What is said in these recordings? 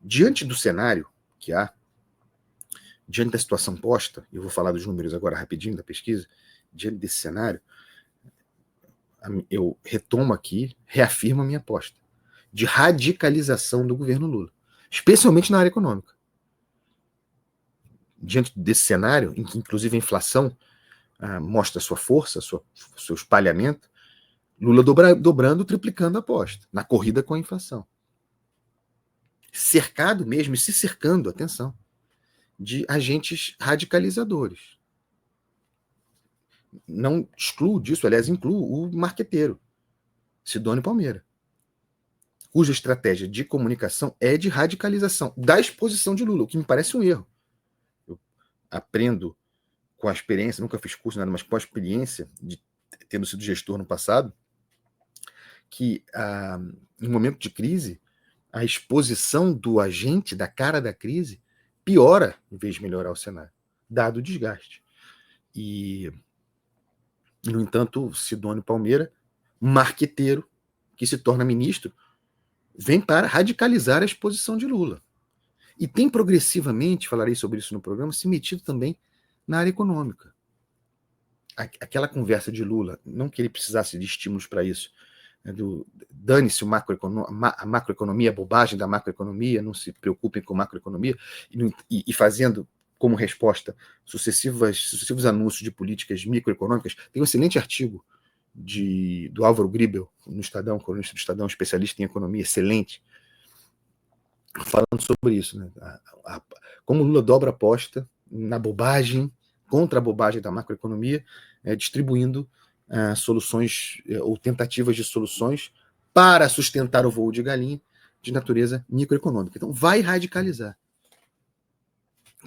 Diante do cenário que há, diante da situação posta, eu vou falar dos números agora rapidinho da pesquisa, diante desse cenário, eu retomo aqui, reafirmo a minha aposta de radicalização do governo Lula, especialmente na área econômica. Diante desse cenário, em que inclusive a inflação mostra sua força, seu espalhamento, Lula dobrando, triplicando a aposta na corrida com a inflação. Cercado mesmo, e se cercando, atenção, de agentes radicalizadores. Não excluo disso, aliás, incluo o marqueteiro, Sidônio Palmeira, cuja estratégia de comunicação é de radicalização da exposição de Lula, o que me parece um erro. Eu aprendo com a experiência, nunca fiz curso nada, mas com a experiência de tendo sido gestor no passado, que em momento de crise, a exposição do agente, da cara da crise, piora em vez de melhorar o cenário, dado o desgaste. E, no entanto, Sidônio Palmeira, marqueteiro, que se torna ministro, vem para radicalizar a exposição de Lula. E tem progressivamente, falarei sobre isso no programa, se metido também na área econômica. Aquela conversa de Lula, não que ele precisasse de estímulos para isso, dane-se a macroeconomia, a bobagem da macroeconomia, não se preocupem com macroeconomia, e fazendo como resposta sucessivos anúncios de políticas microeconômicas. Tem um excelente artigo do Álvaro Gribel, no Estadão, colunista do Estadão, especialista em economia, excelente, falando sobre isso, né? Como Lula dobra a aposta na bobagem, contra a bobagem da macroeconomia, distribuindo soluções ou tentativas de soluções para sustentar o voo de galinha de natureza microeconômica. Então, vai radicalizar.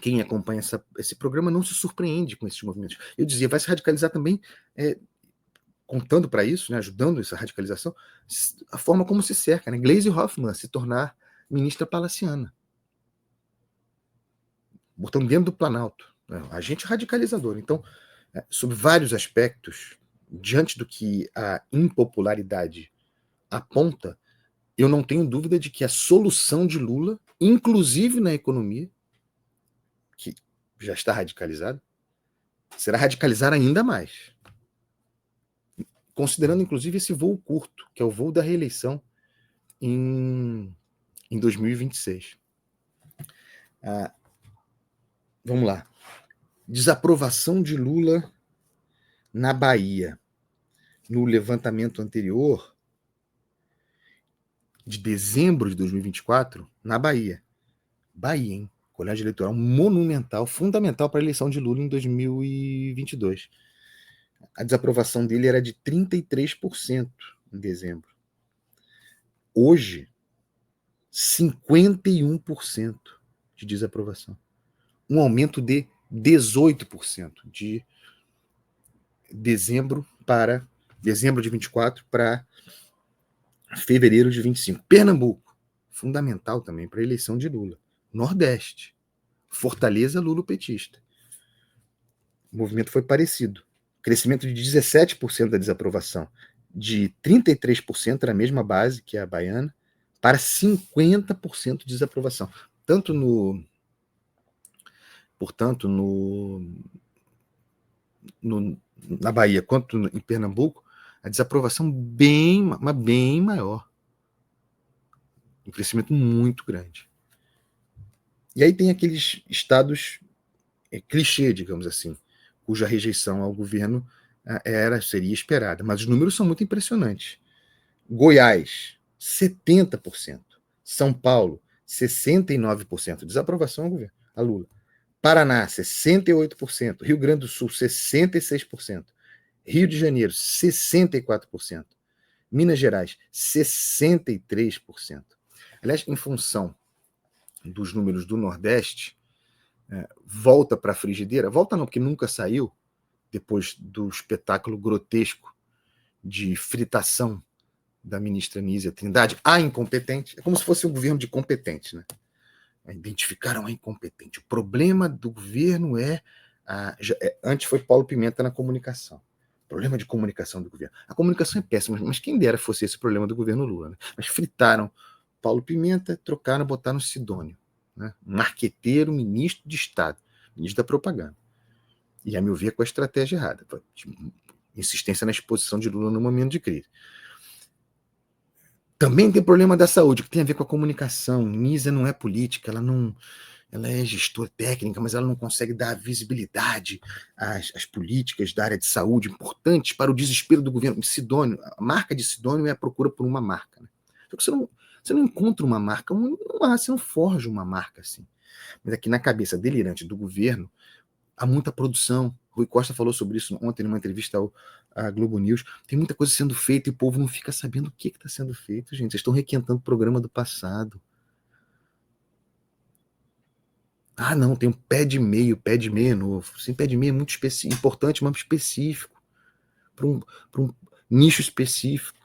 Quem acompanha esse programa não se surpreende com esses movimentos. Eu dizia, vai se radicalizar também, contando para isso, né, ajudando essa radicalização, a forma como se cerca, né? Gleisi Hoffmann se tornar ministra palaciana, botando dentro do Planalto, né? Agente radicalizador. Então, sob vários aspectos, diante do que a impopularidade aponta, eu não tenho dúvida de que a solução de Lula, inclusive na economia, que já está radicalizada, será radicalizar ainda mais. Considerando, inclusive, esse voo curto, que é o voo da reeleição em 2026. Vamos lá. Desaprovação de Lula na Bahia. No levantamento anterior, de dezembro de 2024, na Bahia. Bahia, hein? Colégio eleitoral monumental, fundamental para a eleição de Lula em 2022. A desaprovação dele era de 33% em dezembro. Hoje, 51% de desaprovação. Um aumento de 18% de dezembro de 24 para fevereiro de 25. Pernambuco, fundamental também para a eleição de Lula. Nordeste, Fortaleza lulopetista. O movimento foi parecido. Crescimento de 17% da desaprovação, de 33% na mesma base, que é a baiana, para 50% de desaprovação. Portanto, na Bahia quanto em Pernambuco, a desaprovação bem maior. Um crescimento muito grande. E aí tem aqueles estados clichê, digamos assim, cuja rejeição ao governo seria esperada. Mas os números são muito impressionantes. Goiás, 70%. São Paulo, 69%. Desaprovação ao governo, a Lula. Paraná, 68%. Rio Grande do Sul, 66%. Rio de Janeiro, 64%. Minas Gerais, 63%. Aliás, em função dos números do Nordeste, volta para a frigideira. Volta não, porque nunca saiu, depois do espetáculo grotesco de fritação da ministra Nízia Trindade, a incompetente. É como se fosse um governo de competentes, né? Identificaram a incompetente. O problema do governo antes foi Paulo Pimenta na comunicação. Problema de comunicação do governo. A comunicação é péssima, mas quem dera fosse esse o problema do governo Lula, né? Mas fritaram Paulo Pimenta, trocaram, botaram Sidônio, né? Marqueteiro, ministro de Estado, ministro da propaganda. E, a meu ver, com a estratégia errada. Insistência na exposição de Lula no momento de crise. Também tem problema da saúde, que tem a ver com a comunicação. Nízia não é política, ela é gestora técnica, mas ela não consegue dar visibilidade às políticas da área de saúde importantes para o desespero do governo. Sidônio, a marca de Sidônio é a procura por uma marca. Né? Só que você não encontra uma marca, você não forja uma marca assim. Mas aqui na cabeça delirante do governo, há muita produção. Rui Costa falou sobre isso ontem numa entrevista à Globo News. Tem muita coisa sendo feita e o povo não fica sabendo o que está sendo feito, gente. Vocês estão requentando o programa do passado. Ah, não, tem um pé de meia novo. Sim, pé de meia é muito importante, mas específico. Para um nicho específico.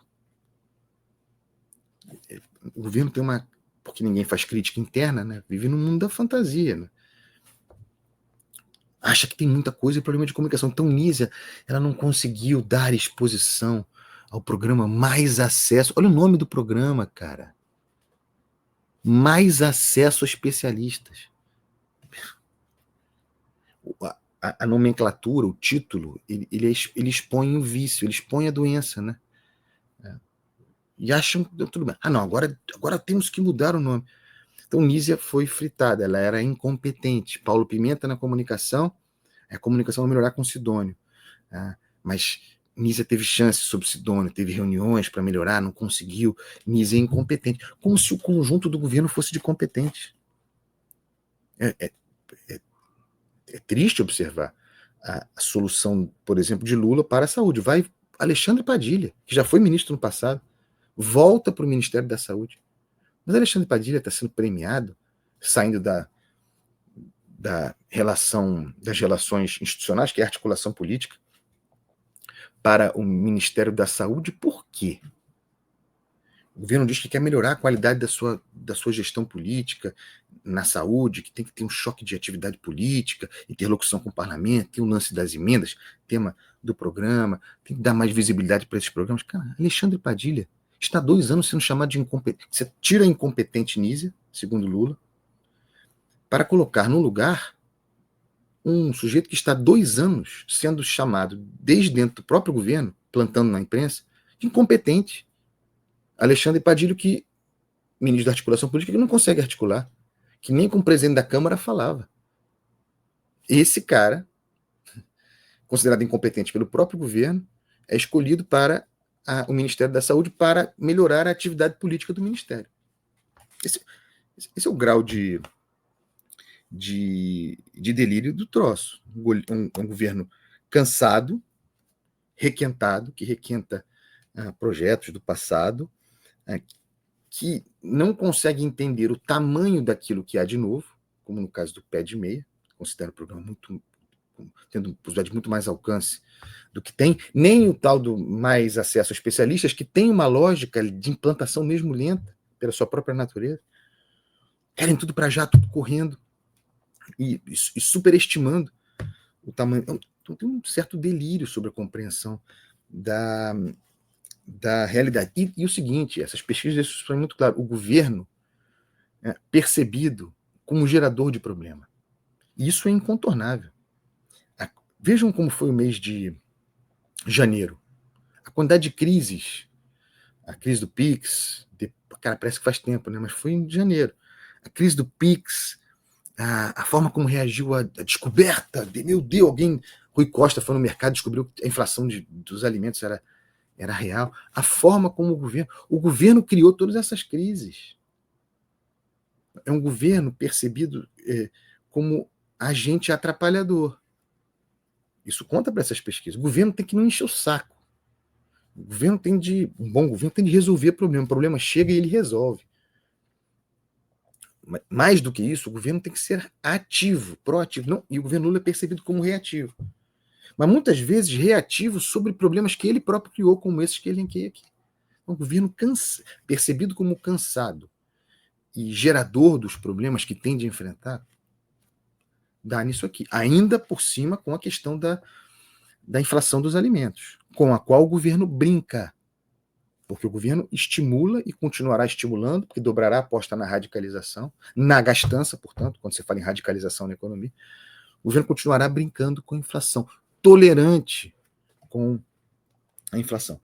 O governo tem uma... Porque ninguém faz crítica interna, né? Vive no mundo da fantasia, né? Acha que tem muita coisa e problema de comunicação. Então, Nízia, ela não conseguiu dar exposição ao programa Mais Acesso. Olha o nome do programa, cara. Mais Acesso a Especialistas. A nomenclatura, o título, ele expõe o vício, ele expõe a doença, né? E acham tudo bem. Ah, não, agora temos que mudar o nome. Então, Nízia foi fritada, ela era incompetente. Paulo Pimenta na comunicação, a comunicação vai melhorar com Sidônio. Mas Nízia teve chance sobre Sidônio, teve reuniões para melhorar, não conseguiu. Nízia é incompetente. Como se o conjunto do governo fosse de competentes. É triste observar a solução, por exemplo, de Lula para a saúde. Vai Alexandre Padilha, que já foi ministro no passado, volta para o Ministério da Saúde. Mas Alexandre Padilha está sendo premiado, saindo das relações institucionais, que é a articulação política, para o Ministério da Saúde. Por quê? O governo diz que quer melhorar a qualidade da sua gestão política na saúde, que tem que ter um choque de atividade política, interlocução com o parlamento, tem o lance das emendas, tema do programa, tem que dar mais visibilidade para esses programas. Cara, Alexandre Padilha está há 2 anos sendo chamado de incompetente. Você tira a incompetente Nízia, segundo Lula, para colocar no lugar um sujeito que está há 2 anos sendo chamado, desde dentro do próprio governo, plantando na imprensa, de incompetente. Alexandre Padilha, que ministro da articulação política, que não consegue articular, que nem com o presidente da Câmara falava. Esse cara, considerado incompetente pelo próprio governo, é escolhido para o Ministério da Saúde para melhorar a atividade política do Ministério. Esse é o grau de delírio do troço. Um governo cansado, requentado, que requenta projetos do passado, que não consegue entender o tamanho daquilo que há de novo, como no caso do pé de meia, considero o programa tendo possibilidade de muito mais alcance do que tem, nem o tal do Mais Acesso a Especialistas, que tem uma lógica de implantação mesmo lenta, pela sua própria natureza. Querem tudo para já, tudo correndo, e superestimando o tamanho. Então, tem um certo delírio sobre a compreensão da realidade. E o seguinte, essas pesquisas isso é muito claro, o governo é percebido como gerador de problema. E isso é incontornável. Vejam como foi o mês de janeiro. A quantidade de crises, a crise do Pix, cara, parece que faz tempo, né? Mas foi em janeiro. A crise do Pix, a forma como reagiu à descoberta, meu Deus, Rui Costa foi no mercado, descobriu que a inflação dos alimentos era real. A forma como o governo criou todas essas crises. É um governo percebido como agente atrapalhador. Isso conta para essas pesquisas. O governo tem que não encher o saco. Um bom governo tem de resolver problema. O problema chega e ele resolve. Mais do que isso, o governo tem que ser ativo, proativo. Não, e o governo Lula é percebido como reativo. Mas muitas vezes reativo sobre problemas que ele próprio criou, como esses que ele elenquei aqui. Um governo percebido como cansado e gerador dos problemas que tem de enfrentar, dá nisso aqui. Ainda por cima com a questão da inflação dos alimentos, com a qual o governo brinca. Porque o governo estimula e continuará estimulando, porque dobrará a aposta na radicalização, na gastança, portanto, quando você fala em radicalização na economia, o governo continuará brincando com a inflação, tolerante com a inflação.